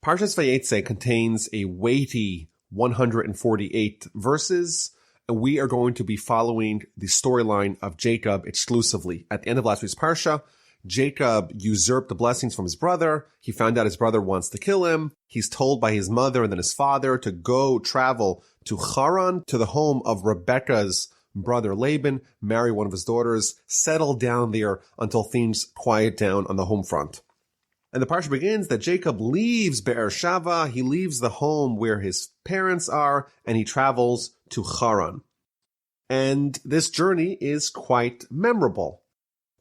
Parshas Vayeitzei contains a weighty 148 verses, and we are going to be following the storyline of Jacob exclusively. At the end of last week's Parsha, Jacob usurped the blessings from his brother. He found out his brother wants to kill him. He's told by his mother and then his father to go travel to Charan, to the home of Rebekah's brother Laban, marry one of his daughters, settle down there until things quiet down on the home front. And the parsha begins that Jacob leaves Be'er-Sheva, he leaves the home where his parents are, and he travels to Charan. And this journey is quite memorable,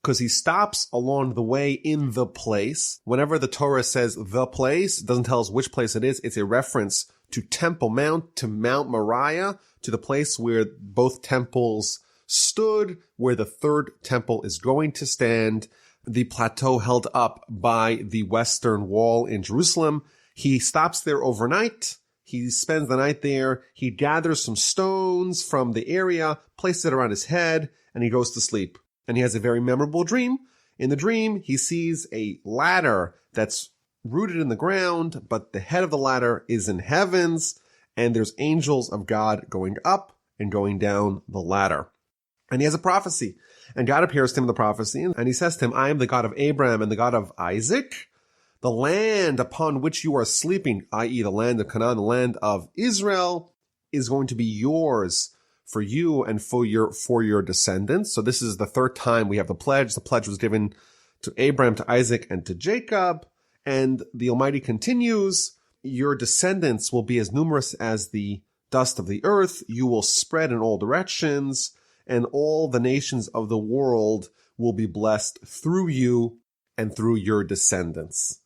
because he stops along the way in the place. Whenever the Torah says the place, it doesn't tell us which place it is. It's a reference to Temple Mount, to Mount Moriah, to the place where both temples stood, where the third temple is going to stand, the plateau held up by the Western Wall in Jerusalem. He stops there overnight. He spends the night there. He gathers some stones from the area, places it around his head, and he goes to sleep. And he has a very memorable dream. In the dream, he sees a ladder that's rooted in the ground, but the head of the ladder is in heavens, and there's angels of God going up and going down the ladder. And he has a prophecy. And God appears to him in the prophecy, and he says to him, I am the God of Abraham and the God of Isaac. The land upon which you are sleeping, i.e. the land of Canaan, the land of Israel, is going to be yours for you and for your descendants. So this is the third time we have the pledge. The pledge was given to Abraham, to Isaac, and to Jacob. And the Almighty continues, your descendants will be as numerous as the dust of the earth. You will spread in all directions, and all the nations of the world will be blessed through you and through your descendants.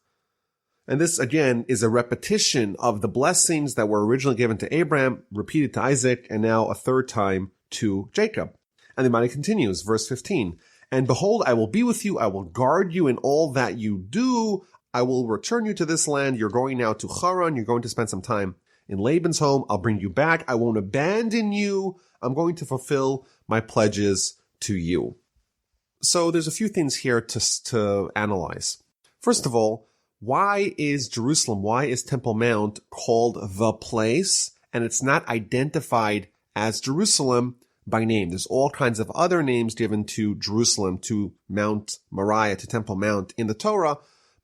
And this, again, is a repetition of the blessings that were originally given to Abraham, repeated to Isaac, and now a third time to Jacob. And the Almighty continues, verse 15, and behold, I will be with you. I will guard you in all that you do. I will return you to this land. You're going now to Charan. You're going to spend some time in Laban's home. I'll bring you back. I won't abandon you. I'm going to fulfill my pledges to you. So there's a few things here to analyze. First of all, why is Jerusalem, why is Temple Mount called the place, and it's not identified as Jerusalem by name? There's all kinds of other names given to Jerusalem, to Mount Moriah, to Temple Mount in the Torah,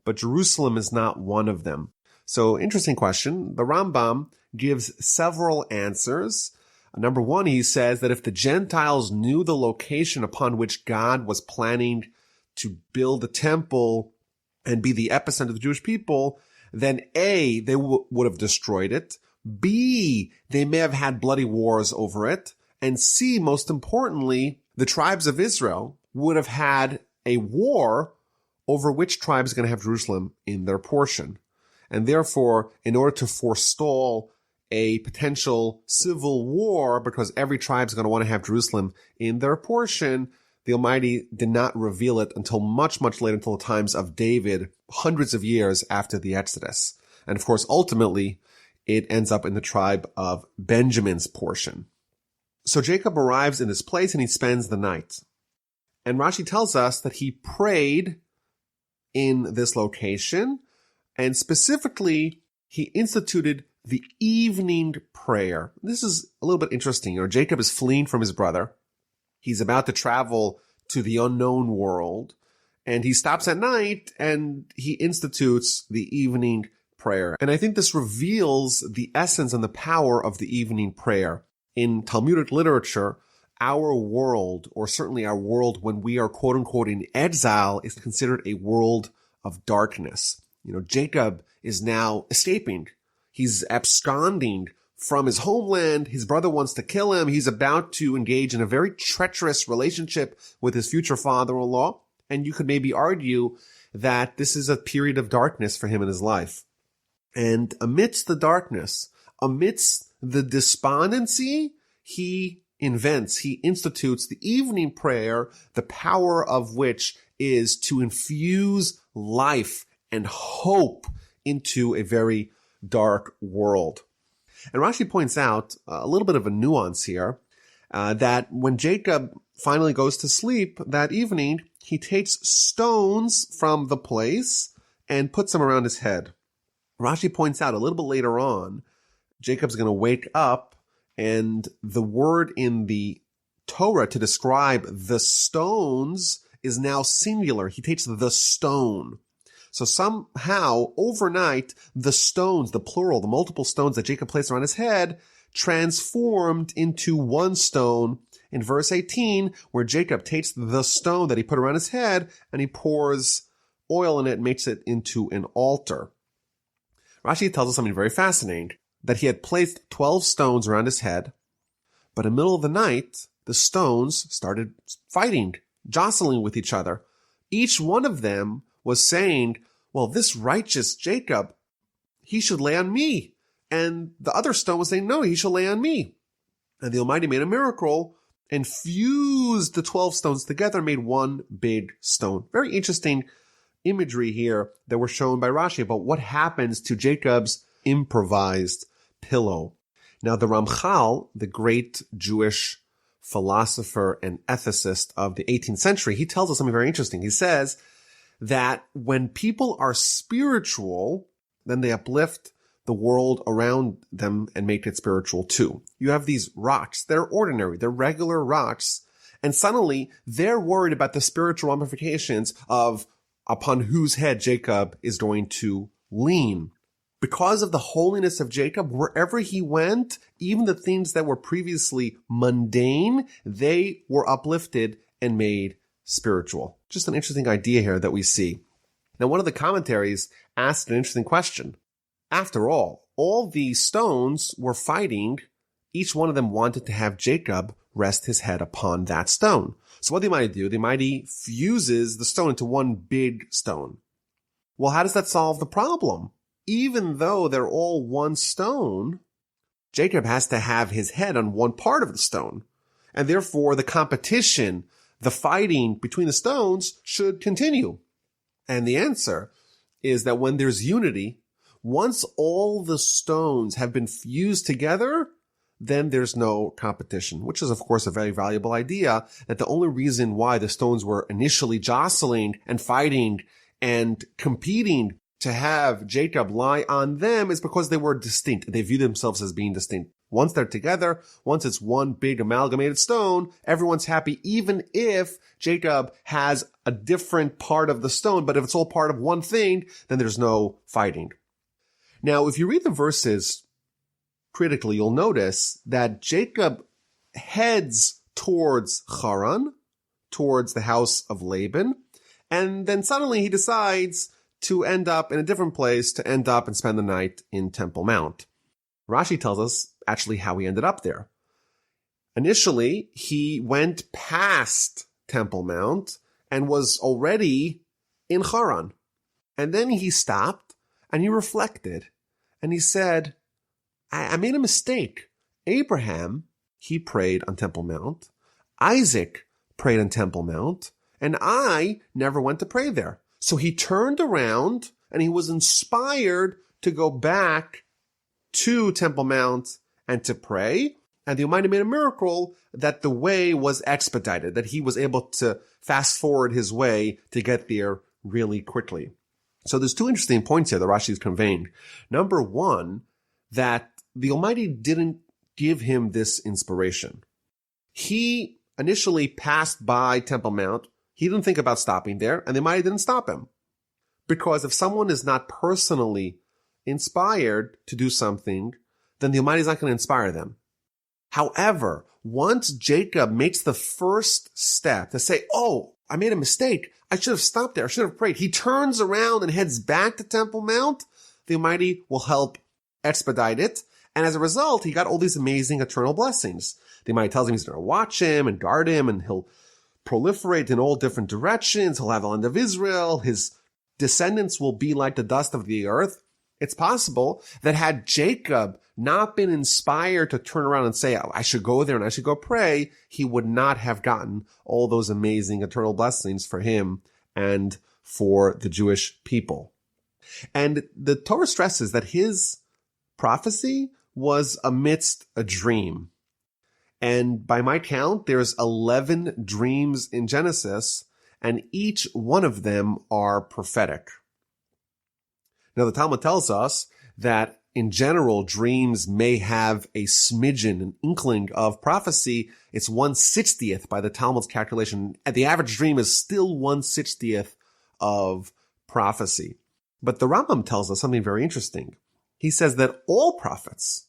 but Jerusalem is not one of them. So, interesting question. The Rambam gives several answers. Number one, he says that if the Gentiles knew the location upon which God was planning to build the temple and be the epicenter of the Jewish people, then A, they would have destroyed it. B, they may have had bloody wars over it. And C, most importantly, the tribes of Israel would have had a war over which tribe is going to have Jerusalem in their portion. And therefore, in order to forestall a potential civil war, because every tribe is going to want to have Jerusalem in their portion, the Almighty did not reveal it until much, much later, until the times of David, hundreds of years after the Exodus. And of course, ultimately, it ends up in the tribe of Benjamin's portion. So Jacob arrives in this place and he spends the night. And Rashi tells us that he prayed in this location, and specifically, he instituted the evening prayer. This is a little bit interesting. Jacob is fleeing from his brother. He's about to travel to the unknown world, and he stops at night and he institutes the evening prayer. And I think this reveals the essence and the power of the evening prayer. In Talmudic literature, our world, or certainly our world when we are quote unquote in exile, is considered a world of darkness. Jacob is now escaping. He's absconding from his homeland. His brother wants to kill him. He's about to engage in a very treacherous relationship with his future father-in-law. And you could maybe argue that this is a period of darkness for him in his life. And amidst the darkness, amidst the despondency, he institutes the evening prayer, the power of which is to infuse life and hope into a very dark world. And Rashi points out a little bit of a nuance here, that when Jacob finally goes to sleep that evening, he takes stones from the place and puts them around his head. Rashi points out a little bit later on, Jacob's going to wake up, and the word in the Torah to describe the stones is now singular. He takes the stone. So somehow, overnight, the stones, the plural, the multiple stones that Jacob placed around his head, transformed into one stone in verse 18, where Jacob takes the stone that he put around his head and he pours oil in it and makes it into an altar. Rashi tells us something very fascinating, that he had placed 12 stones around his head, but in the middle of the night, the stones started fighting, jostling with each other. Each one of them was saying, well, this righteous Jacob, he should lay on me. And the other stone was saying, no, he shall lay on me. And the Almighty made a miracle and fused the 12 stones together and made one big stone. Very interesting imagery here that we're shown by Rashi about what happens to Jacob's improvised pillow. Now, the Ramchal, the great Jewish philosopher and ethicist of the 18th century, he tells us something very interesting. He says that when people are spiritual, then they uplift the world around them and make it spiritual too. You have these rocks. They're ordinary. They're regular rocks. And suddenly they're worried about the spiritual ramifications of upon whose head Jacob is going to lean. Because of the holiness of Jacob, wherever he went, even the things that were previously mundane, they were uplifted and made spiritual. Just an interesting idea here that we see. Now, one of the commentaries asked an interesting question. After all the stones were fighting. Each one of them wanted to have Jacob rest his head upon that stone. So what the Almighty do? The Almighty fuses the stone into one big stone. Well, how does that solve the problem? Even though they're all one stone, Jacob has to have his head on one part of the stone. And therefore, the competition, the fighting between the stones should continue. And the answer is that when there's unity, once all the stones have been fused together, then there's no competition, which is, of course, a very valuable idea, that the only reason why the stones were initially jostling and fighting and competing to have Jacob lie on them is because they were distinct. They view themselves as being distinct. Once they're together, once it's one big amalgamated stone, everyone's happy, even if Jacob has a different part of the stone. But if it's all part of one thing, then there's no fighting. Now, if you read the verses critically, you'll notice that Jacob heads towards Charan, towards the house of Laban, and then suddenly he decides to end up in a different place, to end up and spend the night in Temple Mount. Rashi tells us actually how he ended up there. Initially, he went past Temple Mount and was already in Charan. And then he stopped and he reflected and he said, I made a mistake. Abraham, he prayed on Temple Mount. Isaac prayed on Temple Mount. And I never went to pray there. So he turned around and he was inspired to go back to Temple Mount and to pray. And the Almighty made a miracle that the way was expedited, that he was able to fast forward his way to get there really quickly. So there's two interesting points here that Rashi is conveying. Number one, that the Almighty didn't give him this inspiration. He initially passed by Temple Mount. He didn't think about stopping there, and the Almighty didn't stop him. Because if someone is not personally inspired to do something, then the Almighty is not going to inspire them. However, once Jacob makes the first step to say, oh, I made a mistake. I should have stopped there. I should have prayed. He turns around and heads back to Temple Mount. The Almighty will help expedite it. And as a result, he got all these amazing eternal blessings. The Almighty tells him he's going to watch him and guard him, and he'll proliferate in all different directions. He'll have the land of Israel. His descendants will be like the dust of the earth. It's possible that had Jacob not been inspired to turn around and say, oh, I should go there and I should go pray, he would not have gotten all those amazing eternal blessings for him and for the Jewish people. And the Torah stresses that his prophecy was amidst a dream. And by my count, there's 11 dreams in Genesis, and each one of them are prophetic. Now, the Talmud tells us that in general, dreams may have a smidgen, an inkling of prophecy. It's 1/60th by the Talmud's calculation. And the average dream is still 1/60th of prophecy. But the Rambam tells us something very interesting. He says that all prophets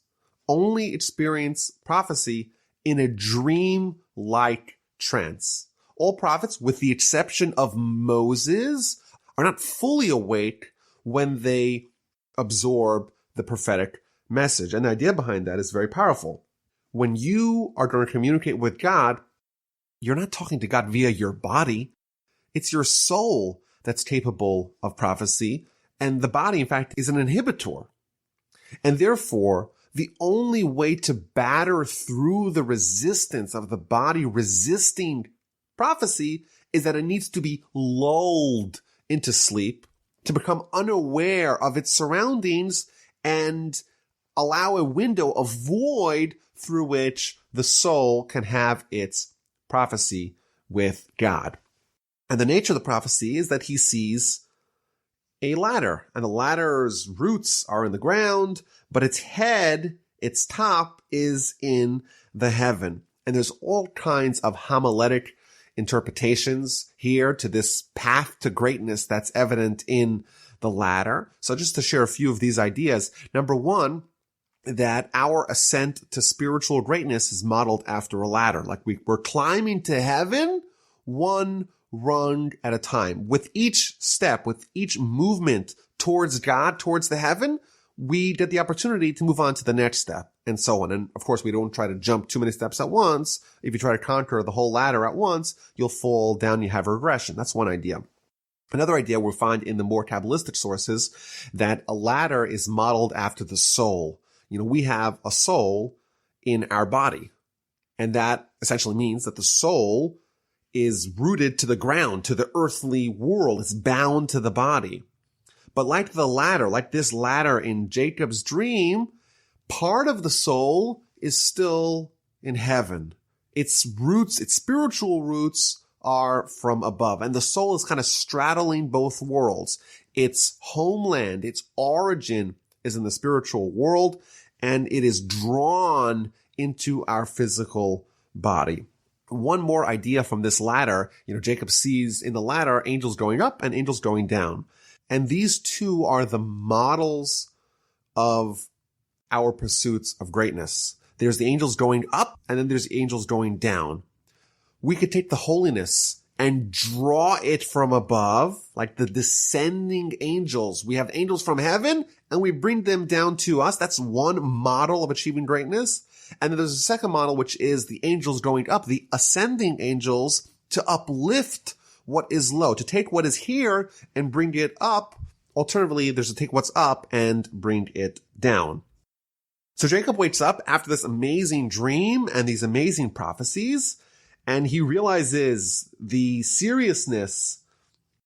only experience prophecy in a dream-like trance. All prophets, with the exception of Moses, are not fully awake when they absorb the prophetic message. And the idea behind that is very powerful. When you are going to communicate with God, you're not talking to God via your body. It's your soul that's capable of prophecy. And the body, in fact, is an inhibitor. And therefore, the only way to batter through the resistance of the body resisting prophecy is that it needs to be lulled into sleep, to become unaware of its surroundings and allow a window, a void through which the soul can have its prophecy with God. And the nature of the prophecy is that he sees a ladder, and the ladder's roots are in the ground, but its head, its top, is in the heaven. And there's all kinds of homiletic interpretations here to this path to greatness that's evident in the ladder. So just to share a few of these ideas. Number one, that our ascent to spiritual greatness is modeled after a ladder. Like we're climbing to heaven one rung at a time. With each step, with each movement towards God, towards the heaven, we get the opportunity to move on to the next step and so on. And of course, we don't try to jump too many steps at once. If you try to conquer the whole ladder at once, you'll fall down, you have regression. That's one idea. Another idea we'll find in the more Kabbalistic sources that a ladder is modeled after the soul. You know, we have a soul in our body, and that essentially means that the soul is rooted to the ground, to the earthly world. It's bound to the body. But like the ladder, like this ladder in Jacob's dream, part of the soul is still in heaven. Its roots, its spiritual roots, are from above. And the soul is kind of straddling both worlds. Its homeland, its origin is in the spiritual world, and it is drawn into our physical body. One more idea from this ladder, Jacob sees in the ladder angels going up and angels going down. And these two are the models of our pursuits of greatness. There's the angels going up, and then there's the angels going down. We could take the holiness and draw it from above, like the descending angels. We have angels from heaven, and we bring them down to us. That's one model of achieving greatness. And then there's a second model, which is the angels going up, the ascending angels, to uplift what is low, to take what is here and bring it up. Alternatively, there's to take what's up and bring it down. So Jacob wakes up after this amazing dream and these amazing prophecies, and he realizes the seriousness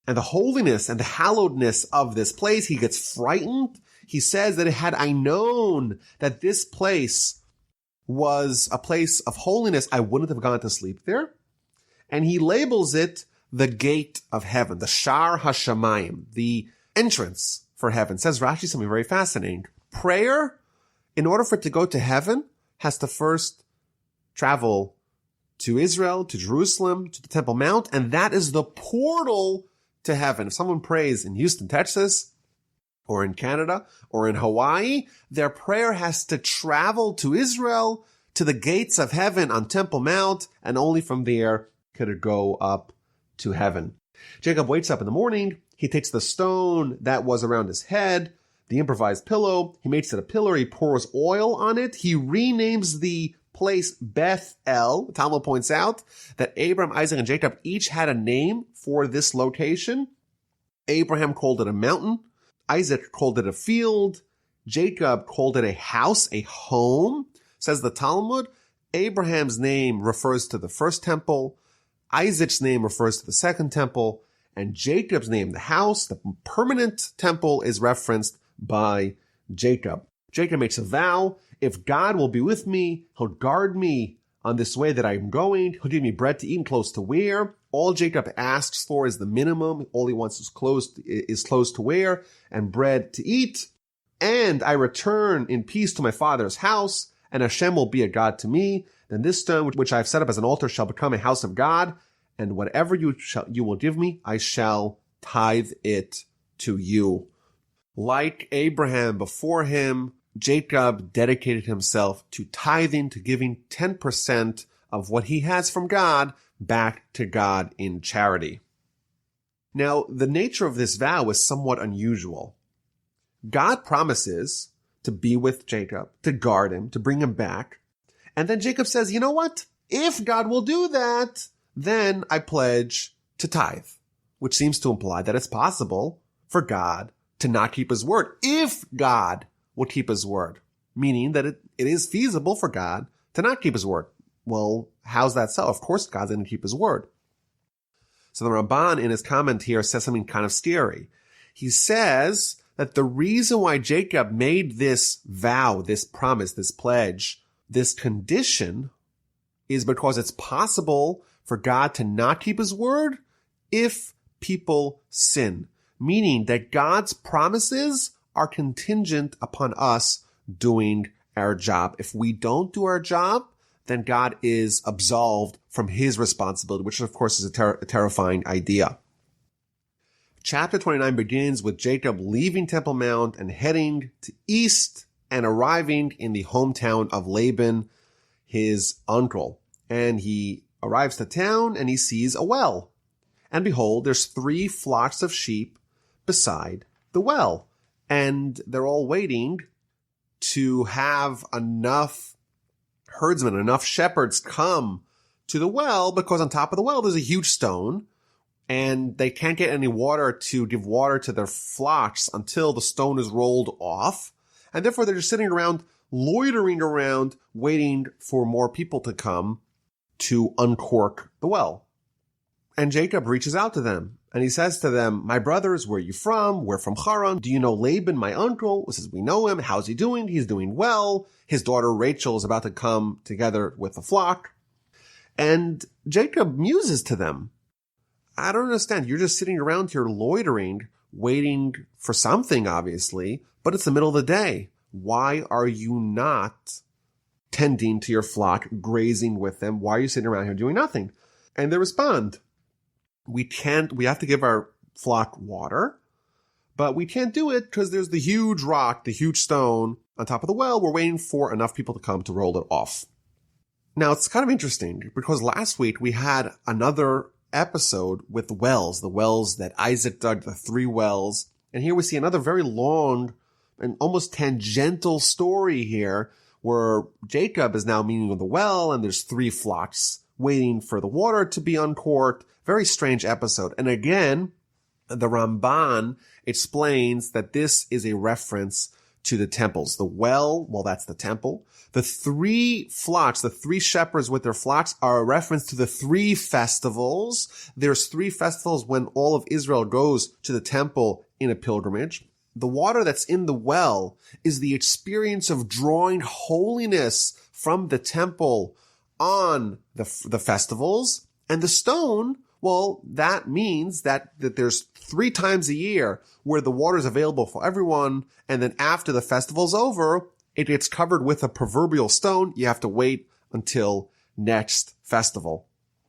and the holiness and the hallowedness of this place. He gets frightened. He says that had I known that this place was a place of holiness, I wouldn't have gone to sleep there. And he labels it the gate of heaven, the Shar HaShamayim, the entrance for heaven. Says Rashi something very fascinating. Prayer, in order for it to go to heaven, has to first travel to Israel, to Jerusalem, to the Temple Mount, and that is the portal to heaven. If someone prays in Houston, Texas, or in Canada, or in Hawaii, their prayer has to travel to Israel, to the gates of heaven on Temple Mount, and only from there could it go up to heaven. Jacob wakes up in the morning. He takes the stone that was around his head, the improvised pillow. He makes it a pillar. He pours oil on it. He renames the place Beth El. The Talmud points out that Abraham, Isaac, and Jacob each had a name for this location. Abraham called it a mountain. Isaac called it a field. Jacob called it a house, a home. Says the Talmud, Abraham's name refers to the first temple. Isaac's name refers to the second temple. And Jacob's name, the house, the permanent temple, is referenced by Jacob. Jacob makes a vow. If God will be with me, he'll guard me on this way that I'm going. He'll give me bread to eat and clothes to wear. All Jacob asks for is the minimum. All he wants is clothes to wear and bread to eat. And I return in peace to my father's house, and Hashem will be a God to me. Then this stone which I have set up as an altar shall become a house of God, and whatever you will give me, I shall tithe it to you. Like Abraham before him, Jacob dedicated himself to tithing, to giving 10% of what he has from God back to God in charity. Now, the nature of this vow is somewhat unusual. God promises to be with Jacob, to guard him, to bring him back. And then Jacob says, you know what? If God will do that, then I pledge to tithe, which seems to imply that it's possible for God to not keep his word if God will keep his word, meaning that it is feasible for God to not keep his word. Well, how's that so? Of course, God's going to keep his word. So the Ramban in his comment here says something kind of scary. He says that the reason why Jacob made this vow, this promise, this pledge, this condition is because it's possible for God to not keep his word if people sin, meaning that God's promises are contingent upon us doing our job. If we don't do our job, then God is absolved from his responsibility, which of course is a terrifying idea. Chapter 29 begins with Jacob leaving Temple Mount and heading to east and arriving in the hometown of Laban, his uncle. And he arrives to town and he sees a well. And behold, there's 3 flocks of sheep beside the well. And they're all waiting to have enough herdsmen, enough shepherds come to the well, because on top of the well there's a huge stone, and they can't get any water to give water to their flocks until the stone is rolled off. And therefore they're just sitting around, loitering around, waiting for more people to come to uncork the well. And Jacob reaches out to them, and he says to them, my brothers, where are you from? We're from Charan. Do you know Laban, my uncle? He says, we know him. How's he doing? He's doing well. His daughter Rachel is about to come together with the flock. And Jacob muses to them. I don't understand. You're just sitting around here loitering, waiting for something, obviously, but it's the middle of the day. Why are you not tending to your flock, grazing with them? Why are you sitting around here doing nothing? And they respond, we have to give our flock water, but we can't do it because there's the huge rock, the huge stone on top of the well. We're waiting for enough people to come to roll it off. Now, it's kind of interesting because last week we had another episode with the wells that Isaac dug, the 3 wells. And here we see another very long and almost tangential story here where Jacob is now meeting with the well, and there's 3 flocks waiting for the water to be uncorked. Very strange episode. And again, the Ramban explains that this is a reference to the temples. The well, that's the temple. The 3 flocks, the 3 shepherds with their flocks, are a reference to the 3 festivals. There's 3 festivals when all of Israel goes to the temple in a pilgrimage. The water that's in the well is the experience of drawing holiness from the temple on the festivals. And the stone, that means that there's 3 times a year where the water is available for everyone. And then after the festival's over, it gets covered with a proverbial stone. You have to wait until next festival.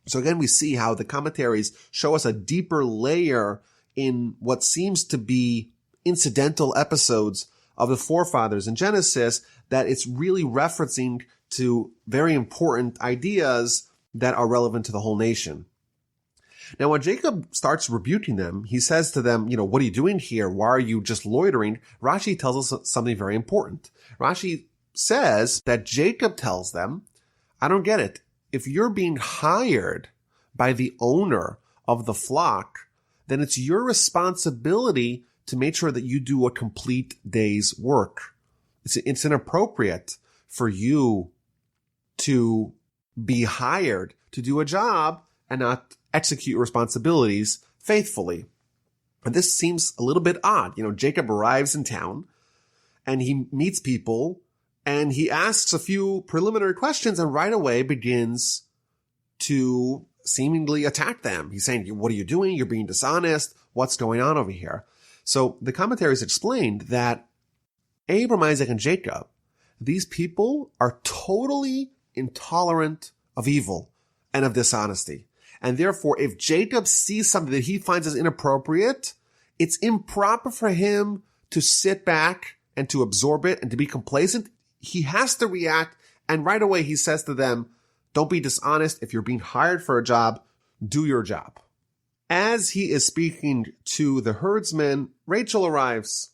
So again, we see how the commentaries show us a deeper layer in what seems to be incidental episodes of the forefathers in Genesis, that it's really referencing to very important ideas that are relevant to the whole nation. Now, when Jacob starts rebuking them, he says to them, what are you doing here? Why are you just loitering? Rashi tells us something very important. Rashi says that Jacob tells them, I don't get it. If you're being hired by the owner of the flock, then it's your responsibility to make sure that you do a complete day's work. It's inappropriate for you to be hired to do a job and not execute responsibilities faithfully. And this seems a little bit odd. Jacob arrives in town and he meets people And he asks a few preliminary questions and right away begins to seemingly attack them. He's saying, what are you doing? You're being dishonest. What's going on over here? So the commentaries explained that Abraham, Isaac, and Jacob, these people are totally intolerant of evil and of dishonesty. And therefore, if Jacob sees something that he finds as inappropriate, it's improper for him to sit back and to absorb it and to be complacent. He has to react. And right away, he says to them, don't be dishonest. If you're being hired for a job, do your job. As he is speaking to the herdsmen, Rachel arrives.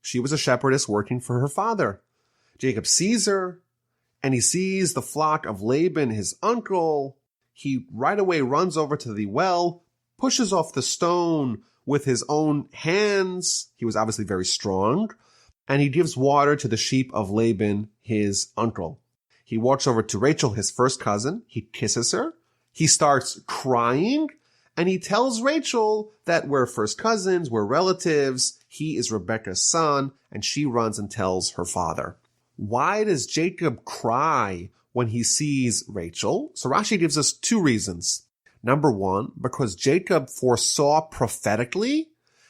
She was a shepherdess working for her father. Jacob sees her, and he sees the flock of Laban, his uncle. He right away runs over to the well, pushes off the stone with his own hands. He was obviously very strong. And he gives water to the sheep of Laban, his uncle. He walks over to Rachel, his first cousin. He kisses her. He starts crying. And he tells Rachel that we're first cousins, we're relatives. He is Rebekah's son. And she runs and tells her father. Why does Jacob cry when he sees Rachel? So Rashi gives us two reasons. Number one, because Jacob foresaw prophetically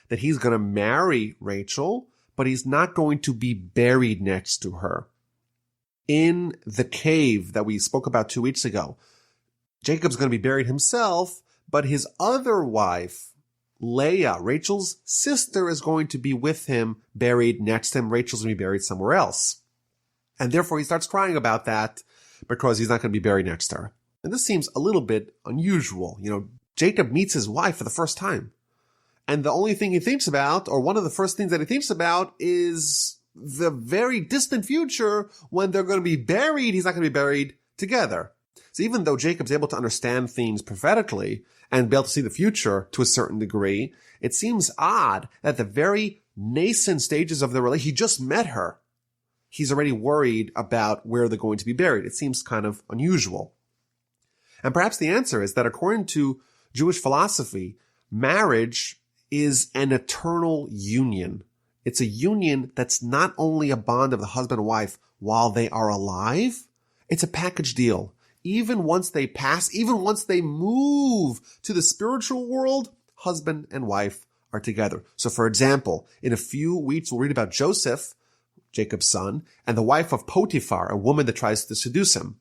that he's going to marry Rachel, but he's not going to be buried next to her. In the cave that we spoke about 2 weeks ago, Jacob's going to be buried himself, but his other wife, Leah, Rachel's sister, is going to be with him, buried next to him. Rachel's going to be buried somewhere else. And therefore he starts crying about that because he's not going to be buried next to her. And this seems a little bit unusual. Jacob meets his wife for the first time. And the only thing he thinks about, or one of the first things that he thinks about, is the very distant future when they're going to be buried. He's not going to be buried together. So even though Jacob's able to understand things prophetically and be able to see the future to a certain degree, it seems odd that the very nascent stages of the relationship, he just met her. He's already worried about where they're going to be buried. It seems kind of unusual. And perhaps the answer is that according to Jewish philosophy, marriage is an eternal union. It's a union that's not only a bond of the husband and wife while they are alive, it's a package deal. Even once they pass, even once they move to the spiritual world, husband and wife are together. So for example, in a few weeks, we'll read about Joseph, Jacob's son, and the wife of Potiphar, a woman that tries to seduce him.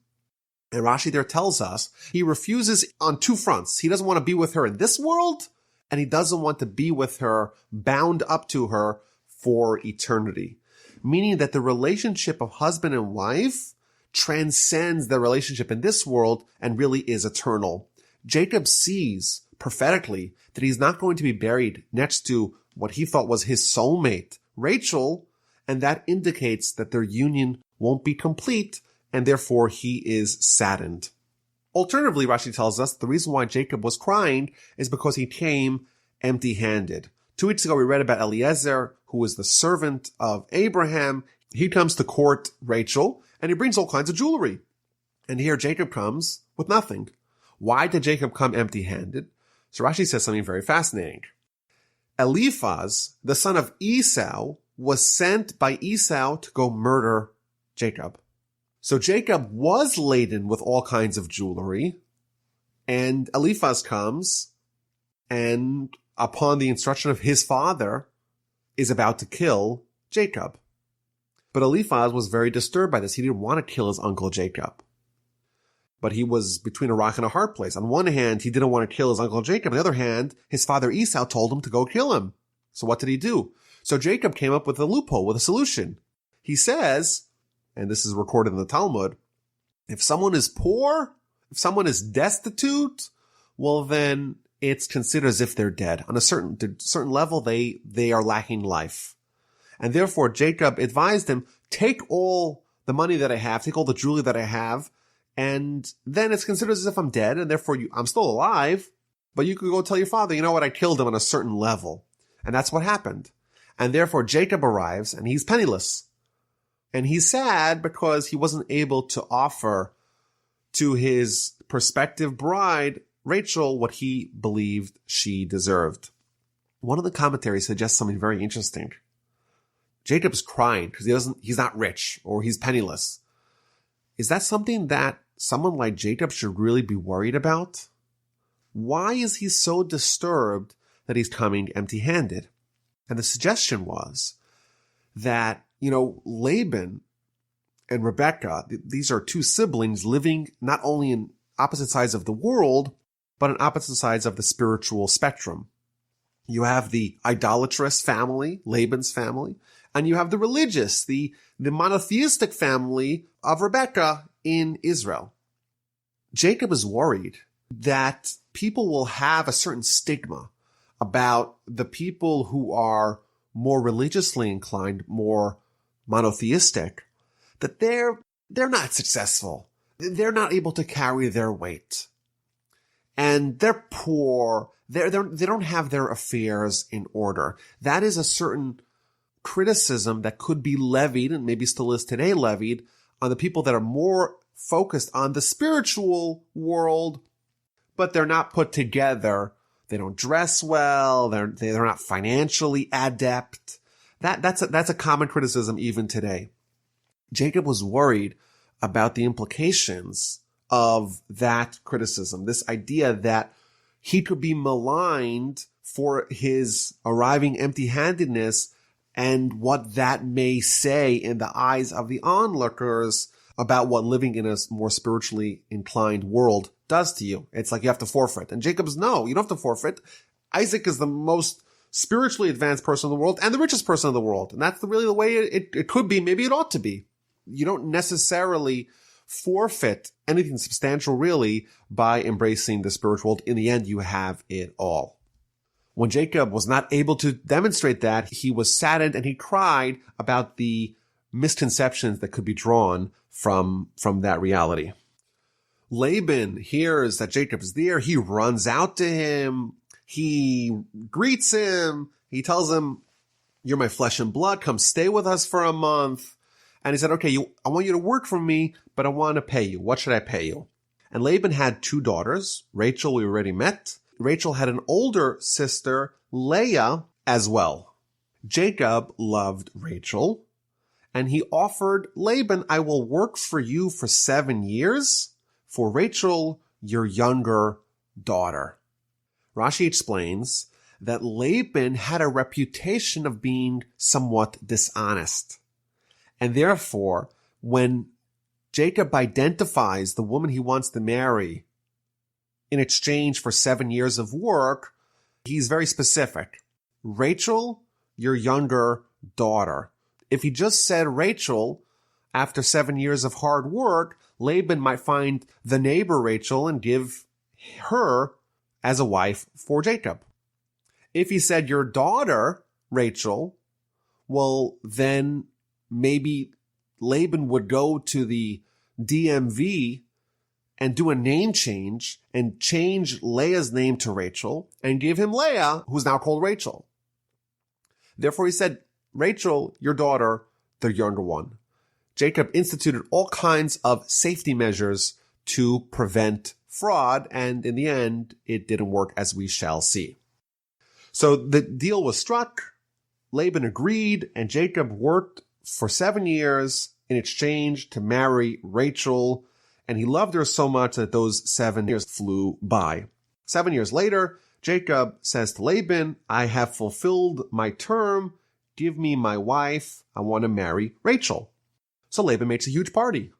And Rashi there tells us he refuses on two fronts. He doesn't want to be with her in this world, and he doesn't want to be with her, bound up to her for eternity. Meaning that the relationship of husband and wife transcends the relationship in this world and really is eternal. Jacob sees prophetically that he's not going to be buried next to what he thought was his soulmate, Rachel, and that indicates that their union won't be complete, and therefore he is saddened. Alternatively, Rashi tells us the reason why Jacob was crying is because he came empty-handed. 2 weeks ago, we read about Eliezer, who was the servant of Abraham. He comes to court Rachel, and he brings all kinds of jewelry. And here Jacob comes with nothing. Why did Jacob come empty-handed? So Rashi says something very fascinating. Eliphaz, the son of Esau, was sent by Esau to go murder Jacob. So Jacob was laden with all kinds of jewelry, and Eliphaz comes, and upon the instruction of his father, is about to kill Jacob. But Eliphaz was very disturbed by this. He didn't want to kill his uncle Jacob. But he was between a rock and a hard place. On one hand, he didn't want to kill his uncle Jacob. On the other hand, his father Esau told him to go kill him. So what did he do? So Jacob came up with a loophole, with a solution. He says, and this is recorded in the Talmud, if someone is poor, if someone is destitute, well then it's considered as if they're dead. On a certain level, they are lacking life. And therefore Jacob advised him, take all the money that I have, take all the jewelry that I have, and then it's considered as if I'm dead, and therefore I'm still alive, but you could go tell your father, you know what, I killed him on a certain level. And that's what happened. And therefore Jacob arrives, and he's penniless. And he's sad because he wasn't able to offer to his prospective bride, Rachel, what he believed she deserved. One of the commentaries suggests something very interesting. Jacob's crying because he's not rich or he's penniless. Is that something that someone like Jacob should really be worried about? Why is he so disturbed that he's coming empty-handed? And the suggestion was that, Laban and Rebekah, these are two siblings living not only in opposite sides of the world, but on opposite sides of the spiritual spectrum. You have the idolatrous family, Laban's family, and you have the religious, the monotheistic family of Rebekah in Israel. Jacob is worried that people will have a certain stigma about the people who are more religiously inclined, more monotheistic, that they're not successful. They're not able to carry their weight. And they're poor. They don't have their affairs in order. That is a certain criticism that could be levied, and maybe still is today levied, on the people that are more focused on the spiritual world, but they're not put together. They don't dress well. They're not financially adept. That's a common criticism even today. Jacob was worried about the implications of that criticism, this idea that he could be maligned for his arriving empty-handedness and what that may say in the eyes of the onlookers about what living in a more spiritually inclined world does to you. It's like you have to forfeit. And Jacob's, no, you don't have to forfeit. Isaac is the most spiritually advanced person in the world and the richest person in the world. And that's really the way it could be. Maybe it ought to be. You don't necessarily forfeit anything substantial really by embracing the spiritual world. In the end, you have it all. When Jacob was not able to demonstrate that, he was saddened and he cried about the misconceptions that could be drawn from that reality. Laban hears that Jacob is there. He runs out to him. He greets him. He tells him, "You're my flesh and blood. Come stay with us for a month." And he said, "Okay, I want you to work for me, but I want to pay you. What should I pay you?" And Laban had two daughters. Rachel, we already met. Rachel had an older sister, Leah, as well. Jacob loved Rachel, and he offered Laban, "I will work for you for 7 years for Rachel, your younger daughter." Rashi explains that Laban had a reputation of being somewhat dishonest. And therefore, when Jacob identifies the woman he wants to marry in exchange for 7 years of work, he's very specific. Rachel, your younger daughter. If he just said Rachel, after 7 years of hard work, Laban might find the neighbor Rachel and give her as a wife for Jacob. If he said your daughter, Rachel, well, then maybe Laban would go to the DMV and do a name change and change Leah's name to Rachel and give him Leah, who's now called Rachel. Therefore, he said, Rachel, your daughter, the younger one. Jacob instituted all kinds of safety measures to prevent fraud, and in the end, it didn't work, as we shall see. So the deal was struck, Laban agreed, and Jacob worked for 7 years in exchange to marry Rachel, and he loved her so much that those 7 years flew by. 7 years later, Jacob says to Laban, "I have fulfilled my term. Give me my wife. I want to marry Rachel." So Laban makes a huge party.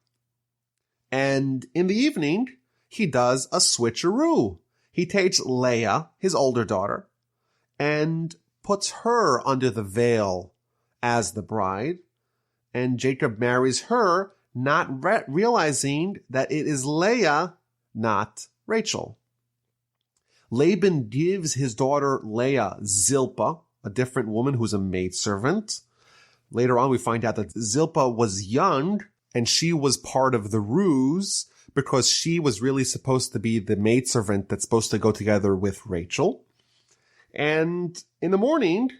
And in the evening, he does a switcheroo. He takes Leah, his older daughter, and puts her under the veil as the bride. And Jacob marries her, not realizing that it is Leah, not Rachel. Laban gives his daughter Leah Zilpah, a different woman who's a maidservant. Later on, we find out that Zilpah was young, and she was part of the ruse because she was really supposed to be the maidservant that's supposed to go together with Rachel. And in the morning,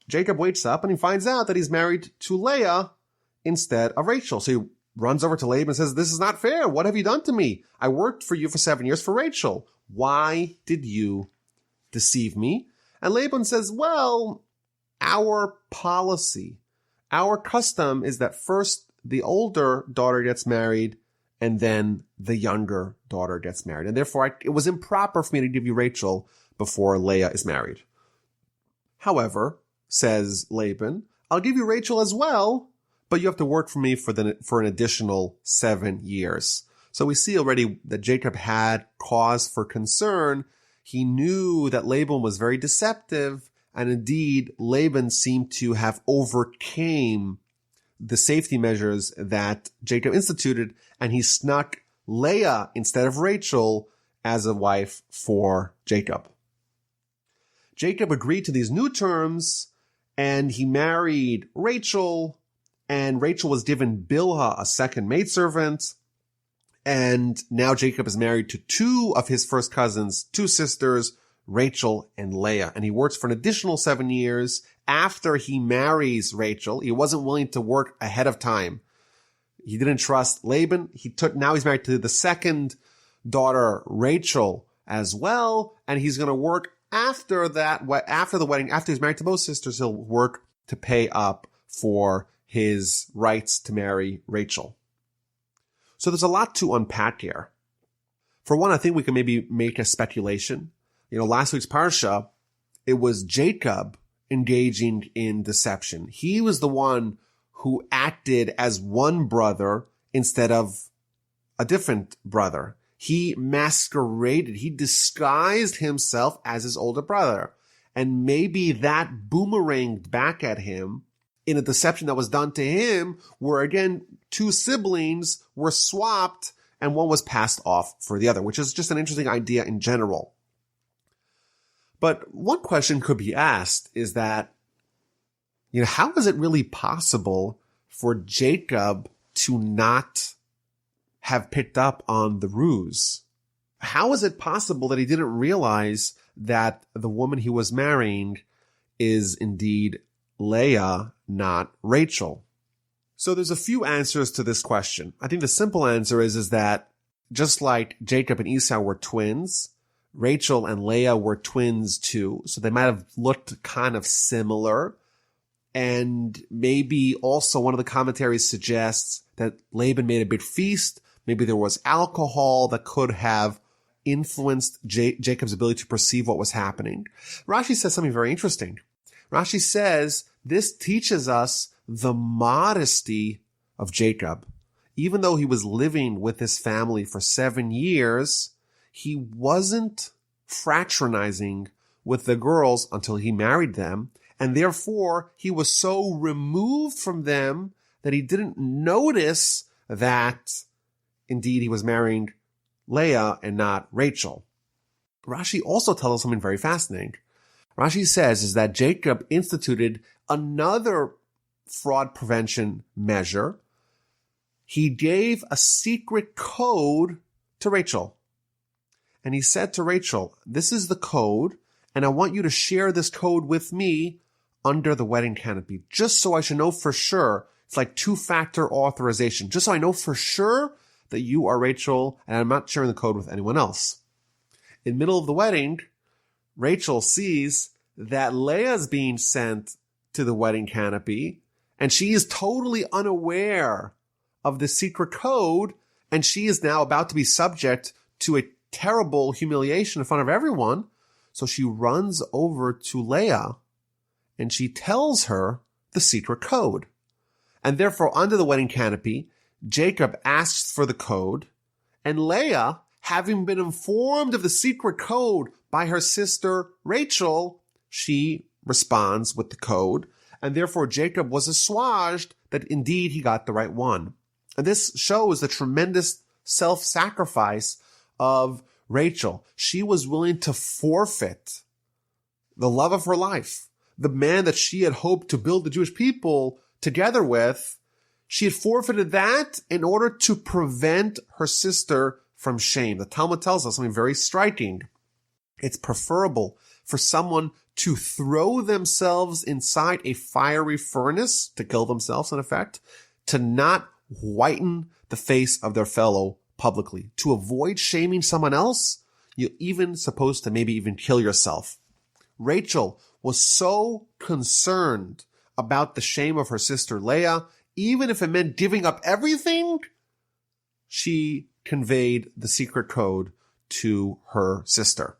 Jacob wakes up and he finds out that he's married to Leah instead of Rachel. So he runs over to Laban and says, "This is not fair. What have you done to me? I worked for you for 7 years for Rachel. Why did you deceive me?" And Laban says, "Well, our policy Our custom is that first the older daughter gets married and then the younger daughter gets married. And therefore, it was improper for me to give you Rachel before Leah is married. However, says Laban, I'll give you Rachel as well, but you have to work for me for an additional 7 years. So we see already that Jacob had cause for concern. He knew that Laban was very deceptive, and indeed, Laban seemed to have overcame the safety measures that Jacob instituted, and he snuck Leah instead of Rachel as a wife for Jacob. Jacob agreed to these new terms, and he married Rachel, and Rachel was given Bilhah, a second maidservant, and now Jacob is married to two of his first cousins, two sisters, Rachel and Leah, and he works for an additional 7 years after he marries Rachel. He wasn't willing to work ahead of time. He didn't trust Laban. Now he's married to the second daughter, Rachel, as well, and he's going to work after the wedding, after he's married to both sisters, he'll work to pay up for his rights to marry Rachel. So there's a lot to unpack here. For one, I think we can maybe make a speculation. Last week's Parsha, it was Jacob engaging in deception. He was the one who acted as one brother instead of a different brother. He masqueraded, he disguised himself as his older brother. And maybe that boomeranged back at him in a deception that was done to him, where again, two siblings were swapped and one was passed off for the other, which is just an interesting idea in general. But one question could be asked is that, how is it really possible for Jacob to not have picked up on the ruse? How is it possible that he didn't realize that the woman he was marrying is indeed Leah, not Rachel? So there's a few answers to this question. I think the simple answer is that just like Jacob and Esau were twins, Rachel and Leah were twins too, so they might have looked kind of similar. And maybe also one of the commentaries suggests that Laban made a big feast. Maybe there was alcohol that could have influenced Jacob's ability to perceive what was happening. Rashi says something very interesting. Rashi says this teaches us the modesty of Jacob. Even though he was living with his family for 7 years, he wasn't fraternizing with the girls until he married them, and therefore he was so removed from them that he didn't notice that indeed he was marrying Leah and not Rachel. Rashi also tells us something very fascinating. Rashi says is that Jacob instituted another fraud prevention measure. He gave a secret code to Rachel. And he said to Rachel, this is the code, and I want you to share this code with me under the wedding canopy, just so I should know for sure. It's like two-factor authorization, just so I know for sure that you are Rachel, and I'm not sharing the code with anyone else. In the middle of the wedding, Rachel sees that Leah's being sent to the wedding canopy, and she is totally unaware of the secret code, and she is now about to be subject to a terrible humiliation in front of everyone. So she runs over to Leah and she tells her the secret code. And therefore, under the wedding canopy, Jacob asks for the code, and Leah, having been informed of the secret code by her sister Rachel, she responds with the code, and therefore Jacob was assuaged that indeed he got the right one. And this shows the tremendous self-sacrifice of Rachel. She was willing to forfeit the love of her life, the man that she had hoped to build the Jewish people together with. She had forfeited that in order to prevent her sister from shame. The Talmud tells us something very striking. It's preferable for someone to throw themselves inside a fiery furnace to kill themselves, in effect, to not whiten the face of their fellow publicly. To avoid shaming someone else, you're even supposed to maybe even kill yourself. Rachel was so concerned about the shame of her sister Leah, even if it meant giving up everything, she conveyed the secret code to her sister.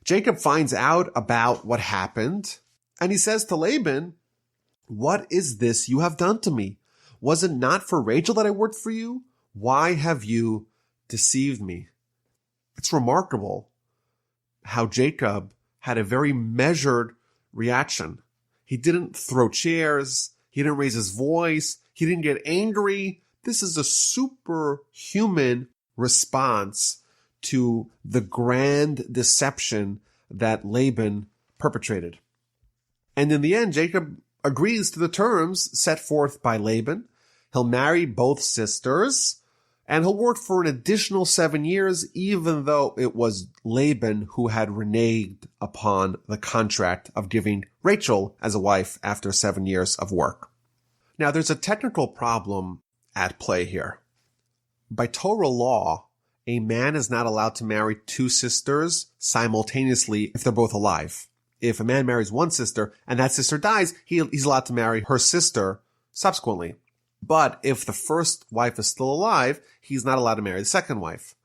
Jacob finds out about what happened, and he says to Laban, "What is this you have done to me? Was it not for Rachel that I worked for you? Why have you deceived me?" It's remarkable how Jacob had a very measured reaction. He didn't throw chairs. He didn't raise his voice. He didn't get angry. This is a superhuman response to the grand deception that Laban perpetrated. And in the end, Jacob agrees to the terms set forth by Laban. He'll marry both sisters, and he'll work for an additional 7 years, even though it was Laban who had reneged upon the contract of giving Rachel as a wife after 7 years of work. Now, there's a technical problem at play here. By Torah law, a man is not allowed to marry two sisters simultaneously if they're both alive. If a man marries one sister and that sister dies, he's allowed to marry her sister subsequently. But if the first wife is still alive, he's not allowed to marry the second wife.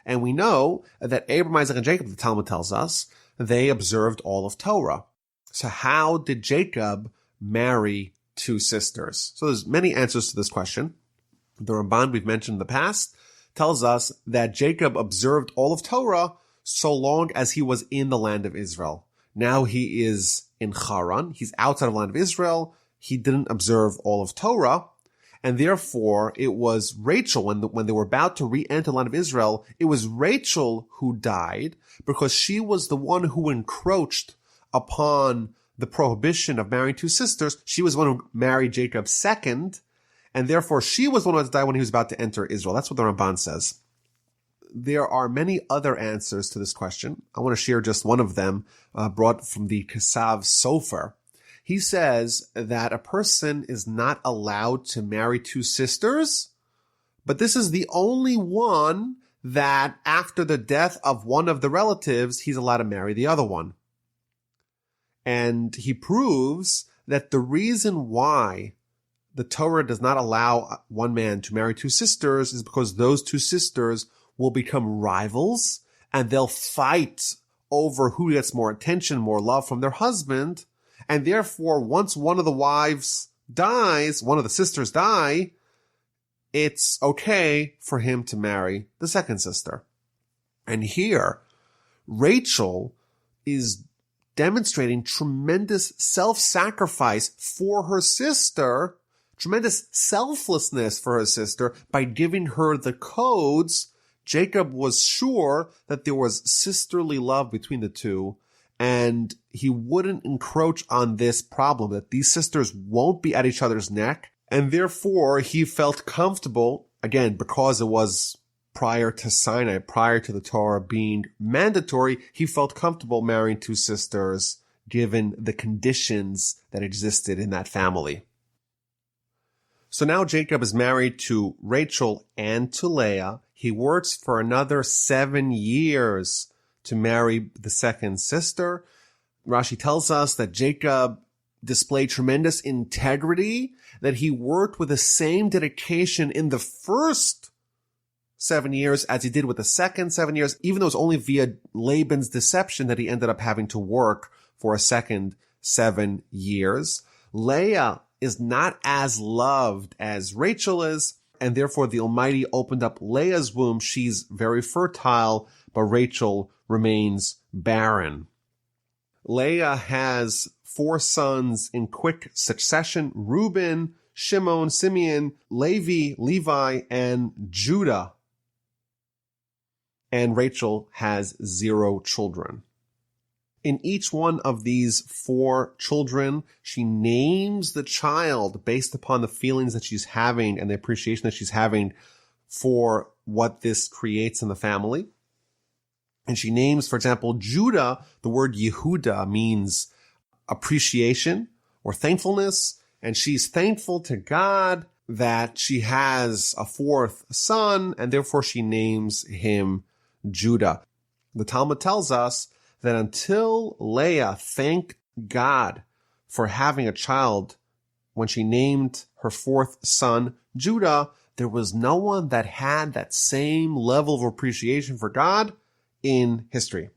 And we know that Abraham, Isaac, and Jacob, the Talmud tells us, they observed all of Torah. So how did Jacob marry two sisters? So there's many answers to this question. The Ramban we've mentioned in the past tells us that Jacob observed all of Torah so long as he was in the land of Israel. Now he is in Charan. He's outside of the land of Israel. He didn't observe all of Torah. And therefore, it was Rachel, when they were about to re-enter the land of Israel, it was Rachel who died because she was the one who encroached upon the prohibition of marrying two sisters. She was the one who married Jacob second, and therefore she was the one who had to die when he was about to enter Israel. That's what the Ramban says. There are many other answers to this question. I want to share just one of them, brought from the Kesav Sofer. He says that a person is not allowed to marry two sisters, but this is the only one that after the death of one of the relatives, he's allowed to marry the other one. And he proves that the reason why the Torah does not allow one man to marry two sisters is because those two sisters will become rivals and they'll fight over who gets more attention, more love from their husband. And therefore, once one of the wives dies, one of the sisters die, it's okay for him to marry the second sister. And here, Rachel is demonstrating tremendous self-sacrifice for her sister, tremendous selflessness for her sister by giving her the codes. Jacob was sure that there was sisterly love between the two, and he wouldn't encroach on this problem, that these sisters won't be at each other's neck. And therefore, he felt comfortable, again, because it was prior to Sinai, prior to the Torah being mandatory, he felt comfortable marrying two sisters, given the conditions that existed in that family. So now Jacob is married to Rachel and to Leah. He works for another 7 years to marry the second sister. Rashi tells us that Jacob displayed tremendous integrity, that he worked with the same dedication in the first 7 years as he did with the second 7 years, even though it was only via Laban's deception that he ended up having to work for a second 7 years. Leah is not as loved as Rachel is, and therefore the Almighty opened up Leah's womb. She's very fertile, but Rachel remains barren. Leah has 4 sons in quick succession: Reuben, Shimon, Simeon, Levi, and Judah. And Rachel has 0 children. In each one of these 4 children, she names the child based upon the feelings that she's having and the appreciation that she's having for what this creates in the family. And she names, for example, Judah. The word Yehuda means appreciation or thankfulness. And she's thankful to God that she has a 4th son, and therefore she names him Judah. The Talmud tells us that until Leah thanked God for having a child when she named her fourth son Judah, there was no one that had that same level of appreciation for God in history.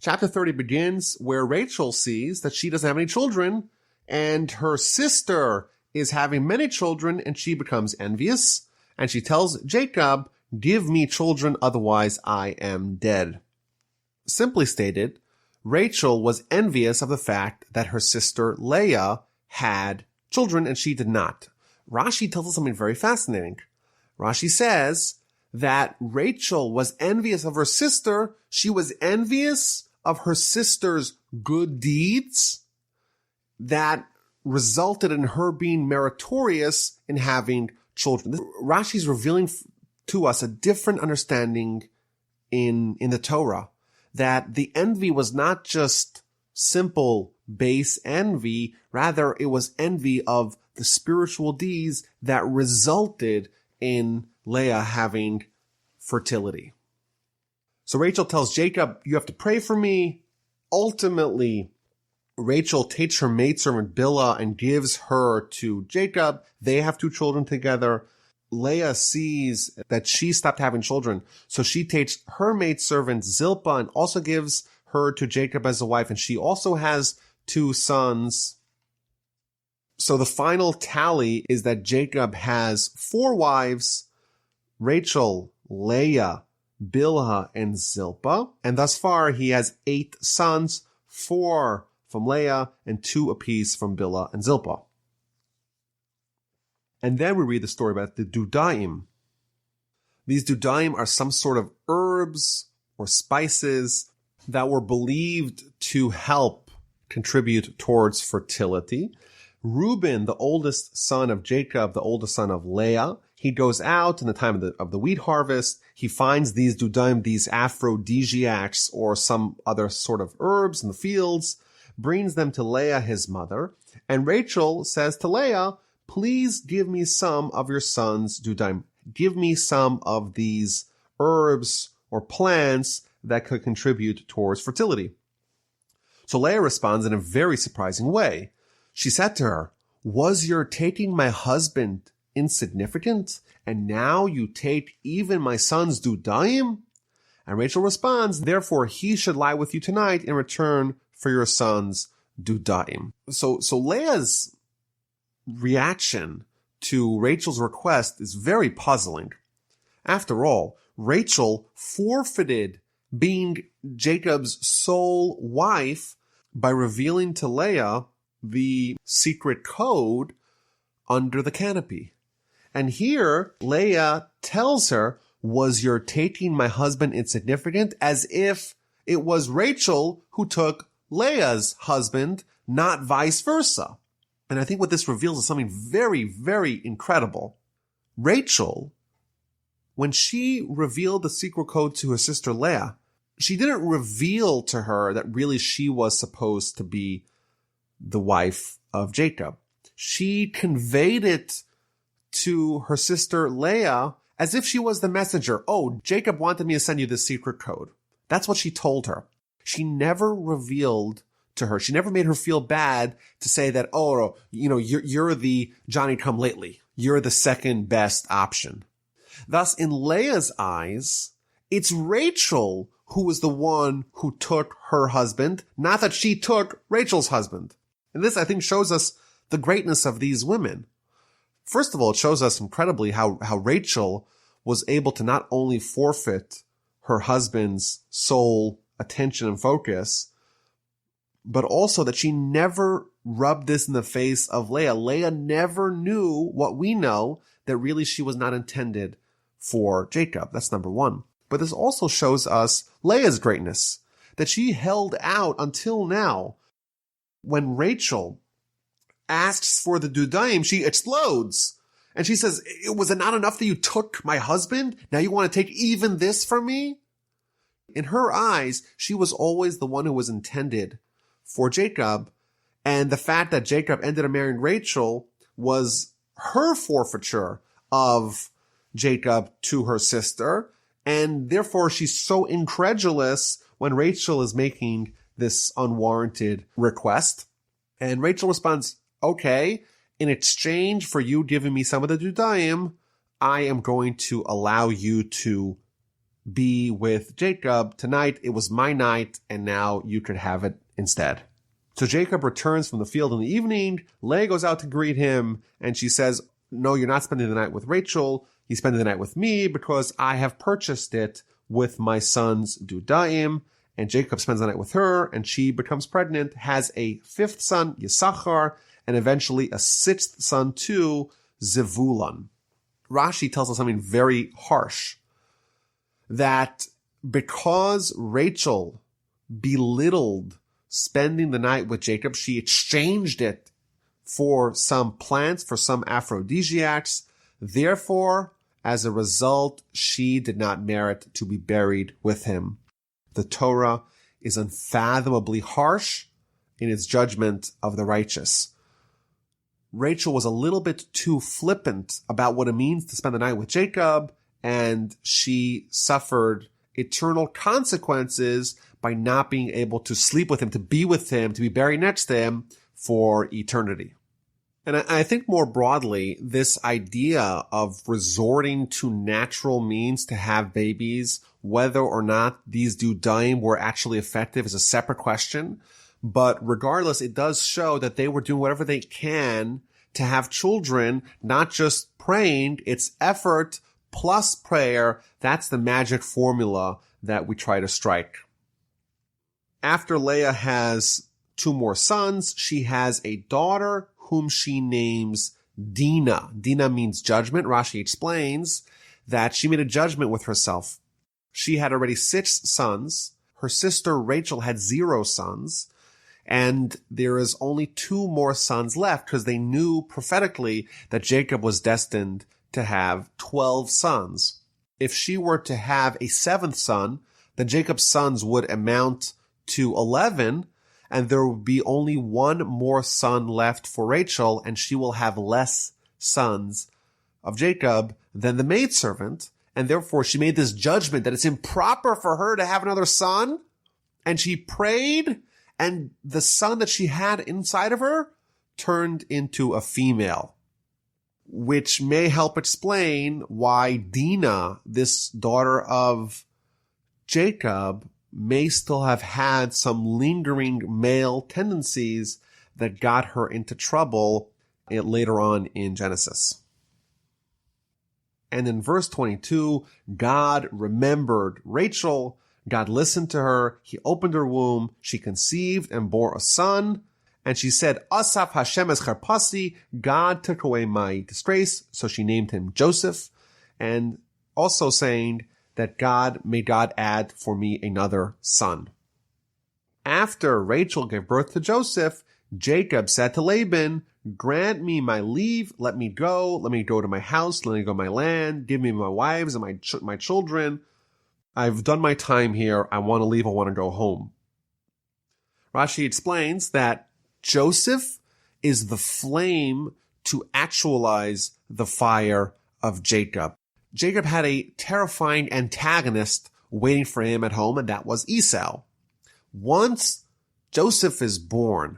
Chapter 30 begins where Rachel sees that she doesn't have any children, and her sister is having many children, and she becomes envious, and she tells Jacob, "Give me children, otherwise I am dead." Simply stated, Rachel was envious of the fact that her sister Leah had children and she did not. Rashi tells us something very fascinating. Rashi says that Rachel was envious of her sister. She was envious of her sister's good deeds that resulted in her being meritorious in having children. Rashi is revealing to us a different understanding in the Torah, that the envy was not just simple base envy, rather it was envy of the spiritual deeds that resulted in Leah having fertility. So Rachel tells Jacob, "You have to pray for me." Ultimately, Rachel takes her maidservant Bilhah and gives her to Jacob. They have 2 children together. Leah sees that she stopped having children, so she takes her maidservant Zilpah and also gives her to Jacob as a wife, and she also has 2 sons. So the final tally is that Jacob has 4 wives: Rachel, Leah, Bilhah, and Zilpah. And thus far, he has 8 sons, 4 from Leah and 2 apiece from Bilhah and Zilpah. And then we read the story about the dudaim. These dudaim are some sort of herbs or spices that were believed to help contribute towards fertility. Reuben, the oldest son of Jacob, the oldest son of Leah, he goes out in the time of the wheat harvest. He finds these dudaim, these aphrodisiacs or some other sort of herbs in the fields, brings them to Leah, his mother. And Rachel says to Leah, "Please give me some of your son's dudaim. Give me some of these herbs or plants that could contribute towards fertility." So Leah responds in a very surprising way. She said to her, "Was your taking my husband insignificant, and now you take even my son's dudaim?" And Rachel responds, "Therefore he should lie with you tonight in return for your son's dudaim." So Leah's reaction to Rachel's request is very puzzling. After all, Rachel forfeited being Jacob's sole wife by revealing to Leah the secret code under the canopy. And here, Leah tells her, "Was your taking my husband insignificant?" as if it was Rachel who took Leah's husband, not vice versa. And I think what this reveals is something very, very incredible. Rachel, when she revealed the secret code to her sister Leah, she didn't reveal to her that really she was supposed to be the wife of Jacob. She conveyed it to her sister Leah as if she was the messenger. "Oh, Jacob wanted me to send you this secret code." That's what she told her. She never revealed to her. She never made her feel bad to say that, "Oh, you're the Johnny-come-lately. You're the second best option." Thus, in Leah's eyes, it's Rachel who was the one who took her husband, not that she took Rachel's husband. And this, I think, shows us the greatness of these women. First of all, it shows us incredibly how Rachel was able to not only forfeit her husband's sole attention and focus, but also that she never rubbed this in the face of Leah. Leah never knew what we know, that really she was not intended for Jacob. That's number one. But this also shows us Leah's greatness, that she held out until now. When Rachel asks for the dudaim, she explodes. And she says, "Was it not enough that you took my husband? Now you want to take even this from me?" In her eyes, she was always the one who was intended for Jacob. And the fact that Jacob ended up marrying Rachel was her forfeiture of Jacob to her sister. And therefore, she's so incredulous when Rachel is making this unwarranted request. And Rachel responds, "Okay, In exchange for you giving me some of the dudaim, I am going to allow you to be with Jacob tonight. It was my night, and now you could have it instead. So Jacob returns from the field in the evening. Leah goes out to greet him, and she says, no, you're not spending the night with Rachel. You're spending the night with me because I have purchased it with my son's dudaim. And Jacob spends the night with her, and she becomes pregnant, has a fifth son, Yisachar, and eventually a sixth son too, Zevulun. Rashi tells us something very harsh, that because Rachel belittled spending the night with Jacob, she exchanged it for some plants, for some aphrodisiacs. Therefore, as a result, she did not merit to be buried with him. The Torah is unfathomably harsh in its judgment of the righteous. Rachel was a little bit too flippant about what it means to spend the night with Jacob, and she suffered eternal consequences by not being able to sleep with him, to be with him, to be buried next to him for eternity. And I think more broadly, this idea of resorting to natural means to have babies, whether or not these dudaim were actually effective, is a separate question. But regardless, it does show that they were doing whatever they can to have children, not just praying. It's effort plus prayer. That's the magic formula that we try to strike. After Leah has two more sons, she has a daughter whom she names Dinah. Dinah means judgment. Rashi explains that she made a judgment with herself. She had already 6 sons. Her sister Rachel had 0 sons. And there is only 2 more sons left because they knew prophetically that Jacob was destined to have 12 sons. If she were to have a 7th son, then Jacob's sons would amount to 11, and there will be only 1 more son left for Rachel, and she will have less sons of Jacob than the maidservant, and therefore she made this judgment that it's improper for her to have another son, and she prayed, and the son that she had inside of her turned into a female, which may help explain why Dinah, this daughter of Jacob, may still have had some lingering male tendencies that got her into trouble later on in Genesis. And in verse 22, God remembered Rachel. God listened to her. He opened her womb. She conceived and bore a son. And she said, Asaf Hashem es charpasi, God took away my disgrace. So she named him Joseph. And also saying that may God add for me another son. After Rachel gave birth to Joseph, Jacob said to Laban, grant me my leave, let me go to my house, let me go to my land, give me my wives and my children. I've done my time here, I want to leave, I want to go home. Rashi explains that Joseph is the flame to actualize the fire of Jacob. Jacob had a terrifying antagonist waiting for him at home, and that was Esau. Once Joseph is born,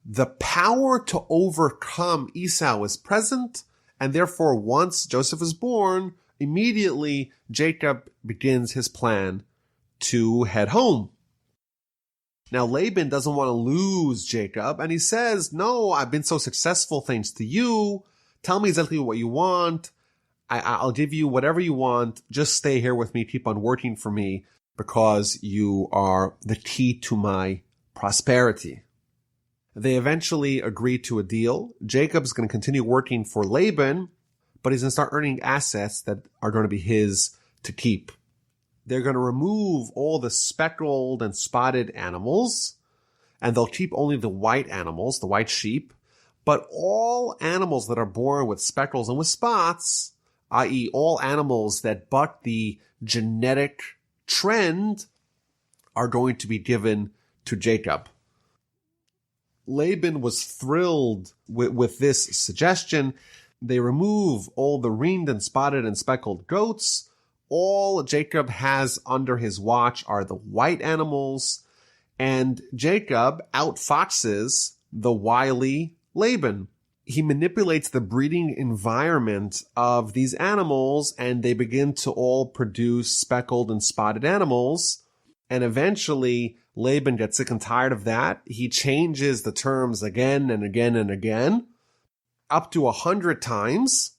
the power to overcome Esau is present, and therefore once Joseph is born, immediately Jacob begins his plan to head home. Now Laban doesn't want to lose Jacob, and he says, no, I've been so successful thanks to you. Tell me exactly what you want. I'll give you whatever you want. Just stay here with me. Keep on working for me because you are the key to my prosperity. They eventually agree to a deal. Jacob's going to continue working for Laban, but he's going to start earning assets that are going to be his to keep. They're going to remove all the speckled and spotted animals, and they'll keep only the white animals, the white sheep. But all animals that are born with speckles and with spots, i.e. all animals that buck the genetic trend, are going to be given to Jacob. Laban was thrilled with this suggestion. They remove all the ringed and spotted and speckled goats. All Jacob has under his watch are the white animals, and Jacob outfoxes the wily Laban. he manipulates the breeding environment of these animals, and they begin to all produce speckled and spotted animals. And eventually Laban gets sick and tired of that. He changes the terms again and again and again, up to 100 times.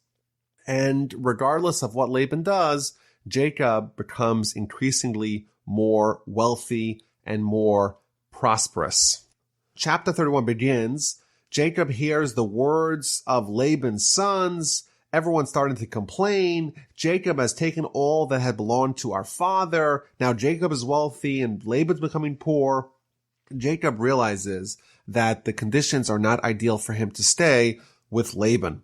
And regardless of what Laban does, Jacob becomes increasingly more wealthy and more prosperous. Chapter 31 begins. Jacob hears the words of Laban's sons. Everyone's starting to complain. Jacob has taken all that had belonged to our father. Now Jacob is wealthy and Laban's becoming poor. Jacob realizes that the conditions are not ideal for him to stay with Laban.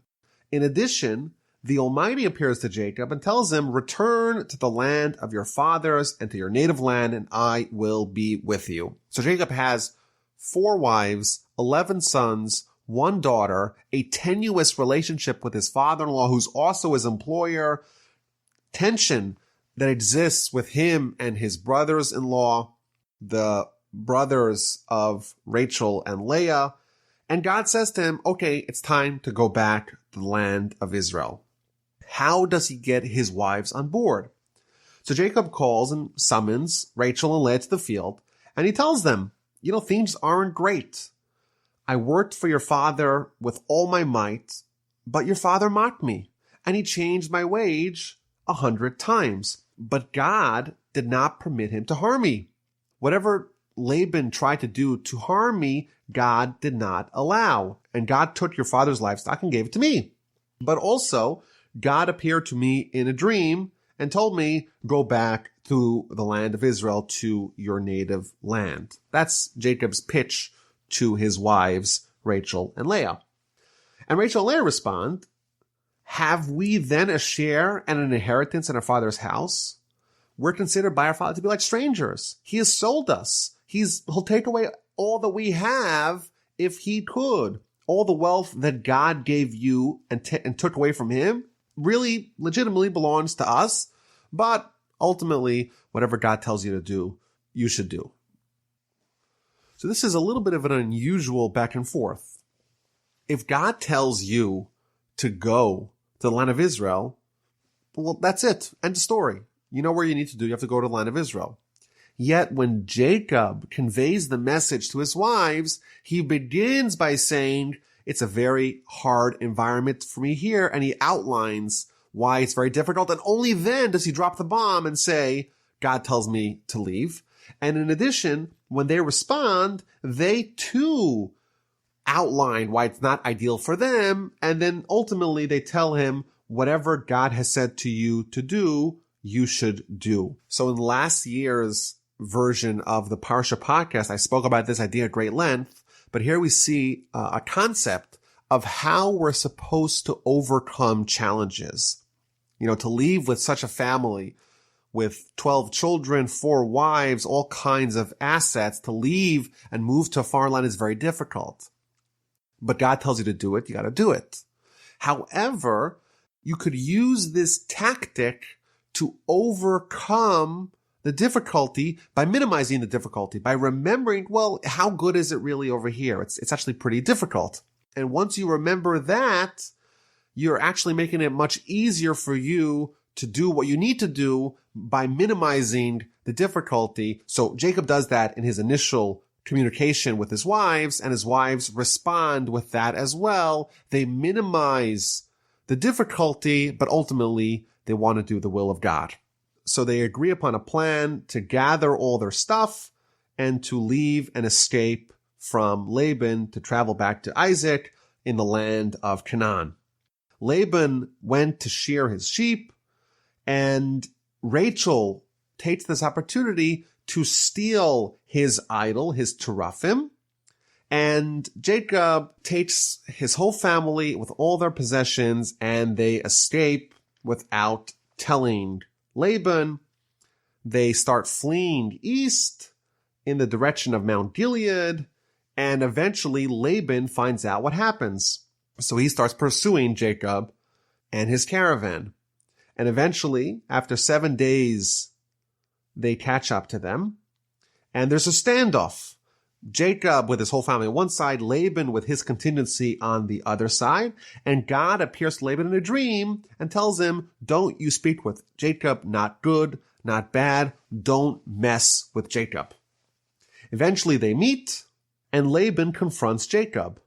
In addition, the Almighty appears to Jacob and tells him, return to the land of your fathers and to your native land, and I will be with you. So Jacob has 4 wives, 11 sons, 1 daughter, a tenuous relationship with his father-in-law, who's also his employer, tension that exists with him and his brothers-in-law, the brothers of Rachel and Leah. And God says to him, okay, it's time to go back to the land of Israel. How does he get his wives on board? So Jacob calls and summons Rachel and Leah to the field, and he tells them, things aren't great. I worked for your father with all my might, but your father mocked me, and he changed my wage 100 times. But God did not permit him to harm me. Whatever Laban tried to do to harm me, God did not allow. And God took your father's livestock and gave it to me. But also, God appeared to me in a dream and told me, go back to the land of Israel, to your native land. That's Jacob's pitch to his wives, Rachel and Leah. And Rachel and Leah respond, have we then a share and an inheritance in our father's house? We're considered by our father to be like strangers. He has sold us. He'll take away all that we have if he could. All the wealth that God gave you and took away from him really legitimately belongs to us. But ultimately, whatever God tells you to do, you should do. So this is a little bit of an unusual back and forth. If God tells you to go to the land of Israel, well, that's it. End of story. You know where you need to do. You have to go to the land of Israel. Yet when Jacob conveys the message to his wives, he begins by saying, it's a very hard environment for me here. And he outlines why it's very difficult. And only then does he drop the bomb and say, God tells me to leave. And in addition, when they respond, they too outline why it's not ideal for them. And then ultimately they tell him, whatever God has said to you to do, you should do. So in last year's version of the Parsha podcast, I spoke about this idea at great length, but here we see a concept of how we're supposed to overcome challenges. To leave with such a family with 12 children, 4 wives, all kinds of assets, to leave and move to a foreign land is very difficult. But God tells you to do it, you got to do it. However, you could use this tactic to overcome the difficulty by minimizing the difficulty, by remembering, well, how good is it really over here? It's actually pretty difficult. And once you remember that, you're actually making it much easier for you to do what you need to do by minimizing the difficulty. So Jacob does that in his initial communication with his wives, and his wives respond with that as well. They minimize the difficulty, but ultimately they want to do the will of God. So they agree upon a plan to gather all their stuff and to leave and escape from Laban to travel back to Isaac in the land of Canaan. Laban went to shear his sheep, and Rachel takes this opportunity to steal his idol, his teraphim, and Jacob takes his whole family with all their possessions, and they escape without telling Laban. They start fleeing east in the direction of Mount Gilead, and eventually Laban finds out what happens. So he starts pursuing Jacob and his caravan. And eventually, after 7 days, they catch up to them. And there's a standoff Jacob with his whole family on one side, Laban with his contingency on the other side. And God appears to Laban in a dream and tells him, don't you speak with Jacob, not good, not bad. Don't mess with Jacob. Eventually they meet, and Laban confronts Jacob.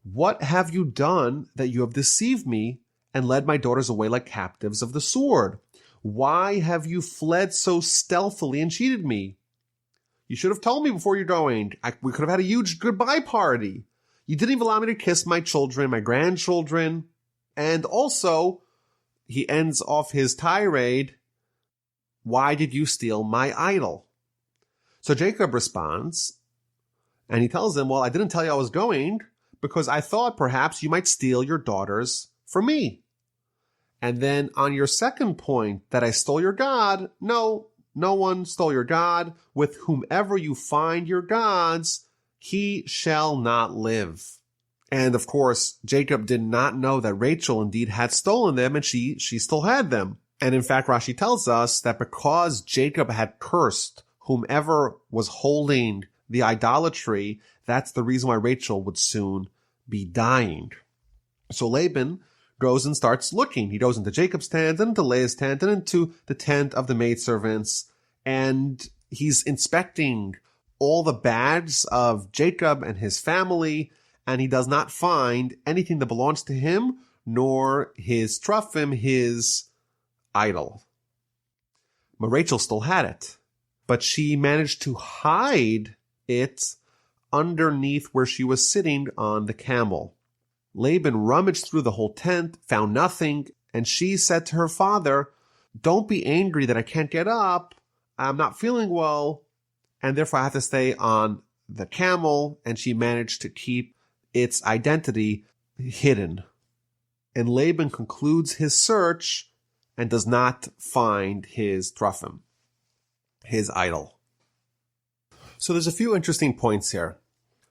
What have you done that you have deceived me and led my daughters away like captives of the sword? Why have you fled so stealthily and cheated me? You should have told me before you're going. We could have had a huge goodbye party. You didn't even allow me to kiss my children, my grandchildren. And also, he ends off his tirade, why did you steal my idol? So Jacob responds, and he tells him, well, I didn't tell you I was going because I thought perhaps you might steal your daughters from me. And then on your second point that I stole your God, no one stole your God. With whomever you find your gods, he shall not live. And of course, Jacob did not know that Rachel indeed had stolen them, and she still had them. And in fact, Rashi tells us that because Jacob had cursed whomever was holding the idolatry, that's the reason why Rachel would soon be dying. So Laban goes and starts looking. He goes into Jacob's tent and into Leah's tent and into the tent of the maidservants, and he's inspecting all the bags of Jacob and his family, and he does not find anything that belongs to him, nor his teraphim, his idol. But Rachel still had it, but she managed to hide it underneath where she was sitting on the camel. Laban rummaged through the whole tent, found nothing, and she said to her father, don't be angry that I can't get up. I'm not feeling well, and therefore I have to stay on the camel, and she managed to keep its identity hidden. And Laban concludes his search and does not find his teraphim, his idol. So there's a few interesting points here.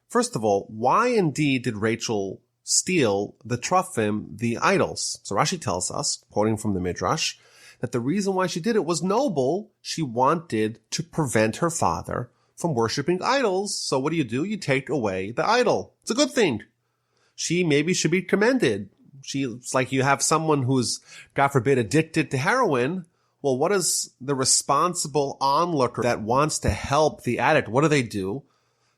First of all, why indeed did Rachel steal the teraphim, the idols? So Rashi tells us, quoting from the Midrash, that the reason why she did it was noble. She wanted to prevent her father from worshiping idols. So what do? You take away the idol. It's a good thing. She maybe should be commended. It's like you have someone who's, God forbid, addicted to heroin. Well, what is the responsible onlooker that wants to help the addict? What do?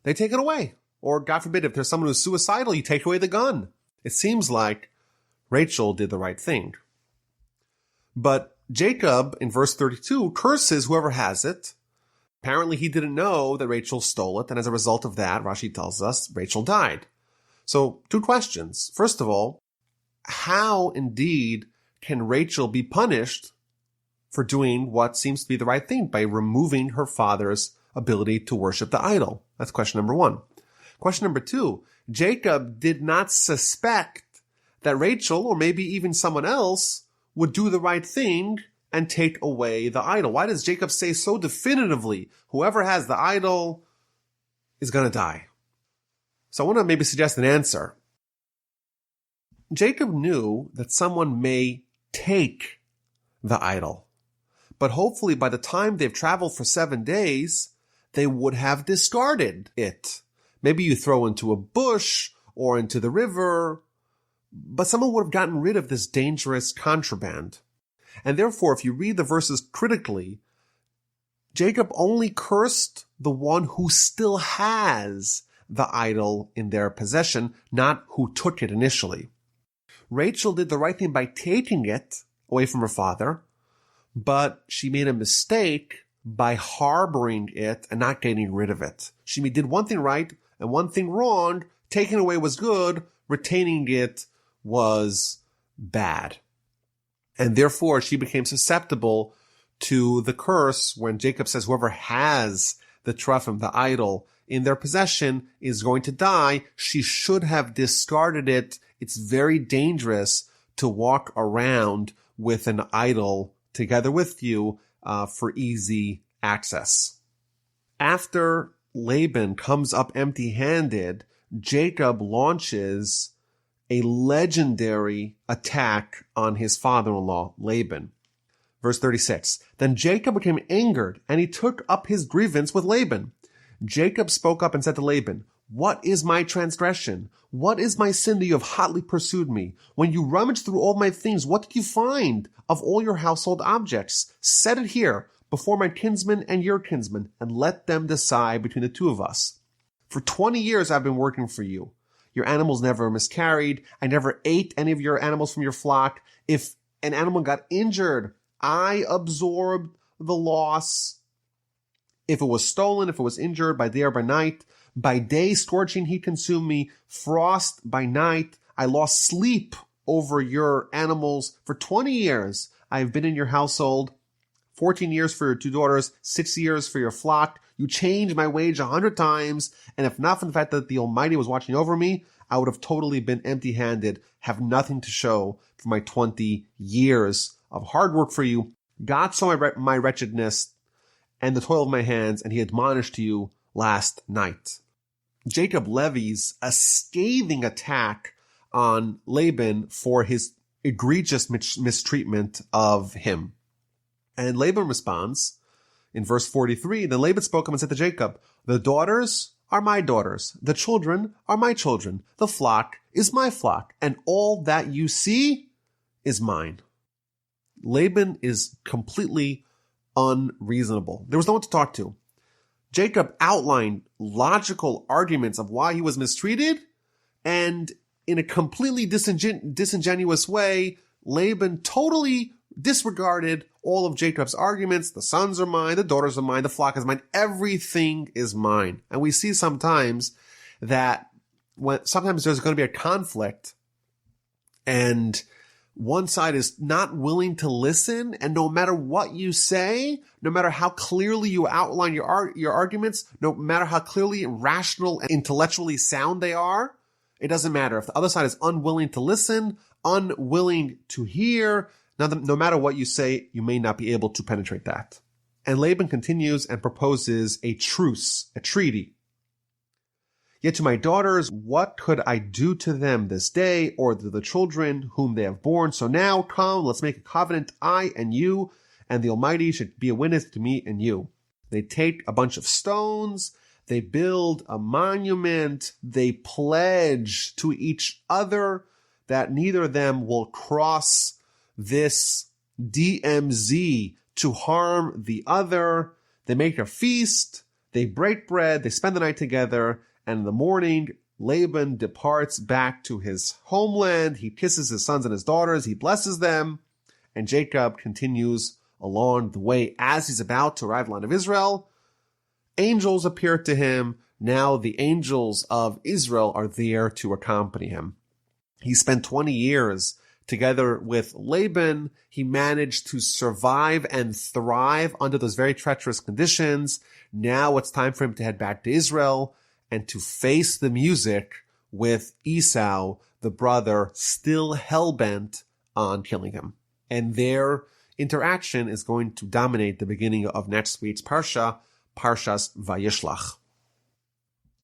They take it away. Or, God forbid, if there's someone who's suicidal, you take away the gun. It seems like Rachel did the right thing. But Jacob, in verse 32, curses whoever has it. Apparently, he didn't know that Rachel stole it, and as a result of that, Rashi tells us, Rachel died. So, two questions. First of all, how indeed can Rachel be punished for doing what seems to be the right thing by removing her father's ability to worship the idol? That's question number one. Question number two, Jacob did not suspect that Rachel, or maybe even someone else, would do the right thing and take away the idol. Why does Jacob say so definitively, whoever has the idol is going to die? So I want to maybe suggest an answer. Jacob knew that someone may take the idol, but hopefully by the time they've traveled for 7 days, they would have discarded it. Maybe you throw into a bush or into the river, but someone would have gotten rid of this dangerous contraband. And therefore, if you read the verses critically, Jacob only cursed the one who still has the idol in their possession, not who took it initially. Rachel did the right thing by taking it away from her father, but she made a mistake by harboring it and not getting rid of it. She did one thing right and one thing wrong. Taking away was good, retaining it was bad. And therefore, she became susceptible to the curse when Jacob says whoever has the teraphim, the idol, in their possession is going to die. She should have discarded it. It's very dangerous to walk around with an idol together with you for easy access. After Laban comes up empty-handed, Jacob launches a legendary attack on his father-in-law, Laban. Verse 36, then Jacob became angered, and he took up his grievance with Laban. Jacob spoke up and said to Laban, "What is my transgression? What is my sin that you have hotly pursued me? When you rummaged through all my things, what did you find of all your household objects? Set it here before my kinsmen and your kinsmen, and let them decide between the two of us. For 20 years I've been working for you. Your animals never miscarried. I never ate any of your animals from your flock. If an animal got injured, I absorbed the loss. If it was stolen, if it was injured by day or by day scorching heat consumed me, frost by night. I lost sleep over your animals. For 20 years I have been in your household, 14 years for your 2 daughters, 6 years for your flock. You changed my wage 100 times, and if not for the fact that the Almighty was watching over me, I would have totally been empty-handed, have nothing to show for my 20 years of hard work for you. God saw my wretchedness and the toil of my hands, and he admonished you last night." Jacob levies a scathing attack on Laban for his egregious mistreatment of him. And Laban responds in verse 43, "Then Laban spoke up and said to Jacob, the daughters are my daughters, the children are my children, the flock is my flock, and all that you see is mine." Laban is completely unreasonable. There was no one to talk to. Jacob outlined logical arguments of why he was mistreated, and in a completely disingenuous way, Laban totally disregarded all of Jacob's arguments. The sons are mine, the daughters are mine, the flock is mine, everything is mine. And we see sometimes that sometimes there's going to be a conflict, and one side is not willing to listen, and no matter what you say, no matter how clearly you outline your arguments, no matter how clearly rational and intellectually sound they are, it doesn't matter. If the other side is unwilling to listen, unwilling to hear, no matter what you say, you may not be able to penetrate that. And Laban continues and proposes a truce, a treaty. "Yet to my daughters, what could I do to them this day, or to the children whom they have borne? So now come, let's make a covenant, I and you, and the Almighty should be a witness to me and you." They take a bunch of stones, they build a monument, they pledge to each other that neither of them will cross this DMZ to harm the other. They make a feast, they break bread, they spend the night together, and in the morning, Laban departs back to his homeland. He kisses his sons and his daughters, he blesses them, and Jacob continues along the way. As he's about to arrive in the land of Israel, angels appear to him. Now the angels of Israel are there to accompany him. He spent 20 years together with Laban. He managed to survive and thrive under those very treacherous conditions. Now it's time for him to head back to Israel and to face the music with Esau, the brother, still hell-bent on killing him. And their interaction is going to dominate the beginning of next week's Parsha, Parshas Vayishlach.